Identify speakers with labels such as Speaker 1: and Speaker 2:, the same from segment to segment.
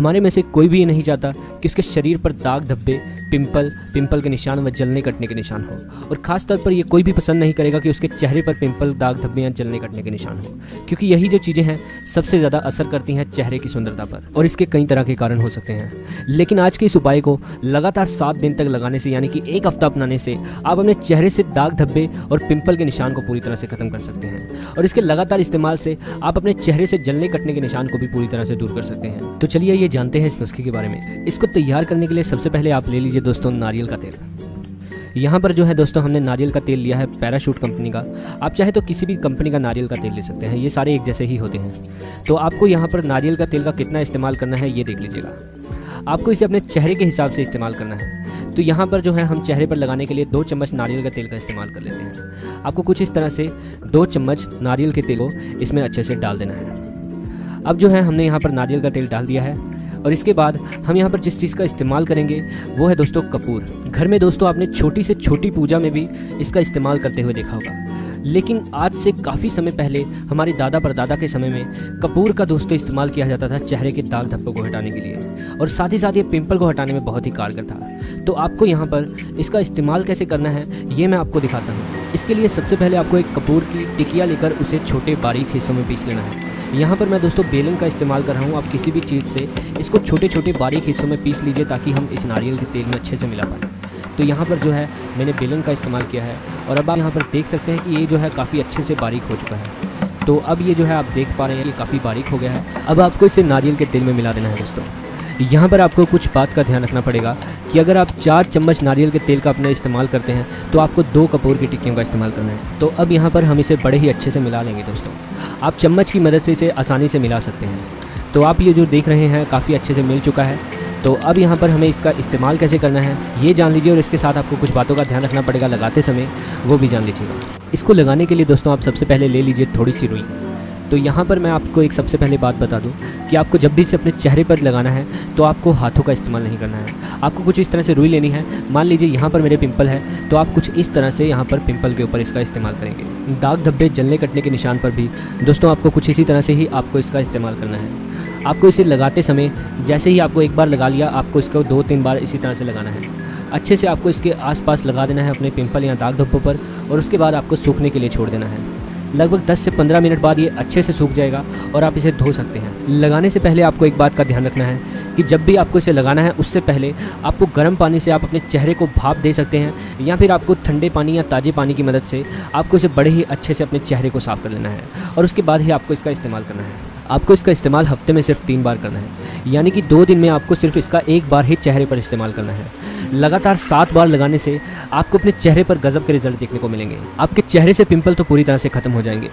Speaker 1: हमारे में से कोई भी ये नहीं चाहता कि उसके शरीर पर दाग धब्बे, पिंपल के निशान व जलने कटने के निशान हो। और ख़ास तौर पर ये कोई भी पसंद नहीं करेगा कि उसके चेहरे पर पिंपल, दाग धब्बे या जलने कटने के निशान हो, क्योंकि यही जो चीज़ें हैं सबसे ज़्यादा असर करती हैं चेहरे की सुंदरता पर। और इसके कई तरह के कारण हो सकते हैं, लेकिन आज के इस उपाय को लगातार 7 दिन तक लगाने से, यानी कि 1 हफ्ता अपनाने से, आप अपने चेहरे से दाग धब्बे और पिंपल के निशान को पूरी तरह से खत्म कर सकते हैं। और इसके लगातार इस्तेमाल से आप अपने चेहरे से जलने कटने के निशान को भी पूरी तरह से दूर कर सकते हैं। तो चलिए ये जानते हैं इस नुस्खे के बारे में। इसको तैयार करने के लिए सबसे पहले आप ले लीजिए दोस्तों नारियल का तेल। यहाँ पर जो है दोस्तों हमने नारियल का तेल लिया है पैराशूट कंपनी का। आप चाहे तो किसी भी कंपनी का नारियल का तेल ले सकते हैं, ये सारे एक जैसे ही होते हैं। तो आपको यहाँ पर नारियल का तेल का कितना इस्तेमाल करना है ये देख लीजिएगा। आपको इसे अपने चेहरे के हिसाब से इस्तेमाल करना है। तो यहाँ पर जो है हम चेहरे पर लगाने के लिए 2 चम्मच नारियल का तेल का इस्तेमाल कर लेते हैं। आपको कुछ इस तरह से 2 चम्मच नारियल के तेल को इसमें अच्छे से डाल देना है। अब जो है हमने यहाँ पर नारियल का तेल डाल दिया है और इसके बाद हम यहाँ पर जिस चीज़ का इस्तेमाल करेंगे वो है दोस्तों कपूर। घर में दोस्तों आपने छोटी से छोटी पूजा में भी इसका इस्तेमाल करते हुए देखा होगा, लेकिन आज से काफ़ी समय पहले हमारे दादा परदादा के समय में कपूर का दोस्तों इस्तेमाल किया जाता था चेहरे के दाग धब्बों को हटाने के लिए, और साथ ही साथ ये पिंपल को हटाने में बहुत ही कारगर था। तो आपको यहाँ पर इसका इस्तेमाल कैसे करना है ये मैं आपको दिखाता हूँ। इसके लिए सबसे पहले आपको एक कपूर की टिकिया लेकर उसे छोटे बारीक हिस्सों में पीस लेना है। यहाँ पर मैं दोस्तों बेलन का इस्तेमाल कर रहा हूँ। आप किसी भी चीज़ से इसको छोटे छोटे बारीक हिस्सों में पीस लीजिए ताकि हम इस नारियल के तेल में अच्छे से मिला पाएँ। तो यहाँ पर जो है मैंने बेलन का इस्तेमाल किया है और अब आप यहाँ पर देख सकते हैं कि ये जो है काफ़ी अच्छे से बारीक हो चुका है। तो अब ये जो है आप देख पा रहे हैं ये काफ़ी बारीक हो गया है। अब आपको इसे नारियल के तेल में मिला देना है दोस्तों। यहाँ पर आपको कुछ बात का ध्यान रखना पड़ेगा कि अगर आप 4 चम्मच नारियल के तेल का अपना इस्तेमाल करते हैं तो आपको 2 कपूर की टिक्कियों का इस्तेमाल करना है। तो अब यहाँ पर हम इसे बड़े ही अच्छे से मिला लेंगे दोस्तों। आप चम्मच की मदद से इसे आसानी से मिला सकते हैं। तो आप ये जो देख रहे हैं काफ़ी अच्छे से मिल चुका है। तो अब यहाँ पर हमें इसका इस्तेमाल कैसे करना है ये जान लीजिए, और इसके साथ आपको कुछ बातों का ध्यान रखना पड़ेगा लगाते समय, वो भी जान लीजिएगा। इसको लगाने के लिए दोस्तों आप सबसे पहले ले लीजिए थोड़ी सी रुई। तो यहाँ पर मैं आपको एक सबसे पहले बात बता दूं कि आपको जब भी इसे अपने चेहरे पर लगाना है तो आपको हाथों का इस्तेमाल नहीं करना है। आपको कुछ इस तरह से रुई लेनी है। मान लीजिए यहाँ पर मेरे पिंपल है तो आप कुछ इस तरह से यहाँ पर पिंपल के ऊपर इसका इस्तेमाल करेंगे। दाग धब्बे, जलने कटने के निशान पर भी दोस्तों आपको कुछ इसी तरह से ही आपको इसका इस्तेमाल करना है। आपको इसे लगाते समय जैसे ही आपको एक बार लगा लिया, आपको इसको 2-3 बार इसी तरह से लगाना है। अच्छे से आपको इसके आसपास लगा देना है अपने पिंपल या दाग धब्बों पर, और उसके बाद आपको सूखने के लिए छोड़ देना है। लगभग 10 से 15 मिनट बाद ये अच्छे से सूख जाएगा और आप इसे धो सकते हैं। लगाने से पहले आपको एक बात का ध्यान रखना है कि जब भी आपको इसे लगाना है उससे पहले आपको गर्म पानी से आप अपने चेहरे को भाप दे सकते हैं, या फिर आपको ठंडे पानी या ताज़े पानी की मदद से आपको इसे बड़े ही अच्छे से अपने चेहरे को साफ़ कर लेना है, और उसके बाद ही आपको इसका इस्तेमाल करना है। आपको इसका इस्तेमाल हफ्ते में सिर्फ 3 बार करना है, यानी कि 2 दिन में आपको सिर्फ इसका 1 बार ही चेहरे पर इस्तेमाल करना है। लगातार 7 बार लगाने से आपको अपने चेहरे पर गजब के रिजल्ट देखने को मिलेंगे। आपके चेहरे से पिंपल तो पूरी तरह से खत्म हो जाएंगे।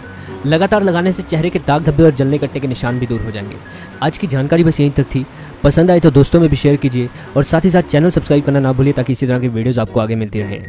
Speaker 1: लगातार लगाने से चेहरे के दाग धब्बे और जलने कटने के निशान भी दूर हो जाएंगे। आज की जानकारी बस यहीं तक थी। पसंद आए तो दोस्तों में भी शेयर कीजिए और साथ ही साथ चैनल सब्सक्राइब करना ना भूलिए ताकि इसी तरह की वीडियोज़ आपको आगे मिलती रहें।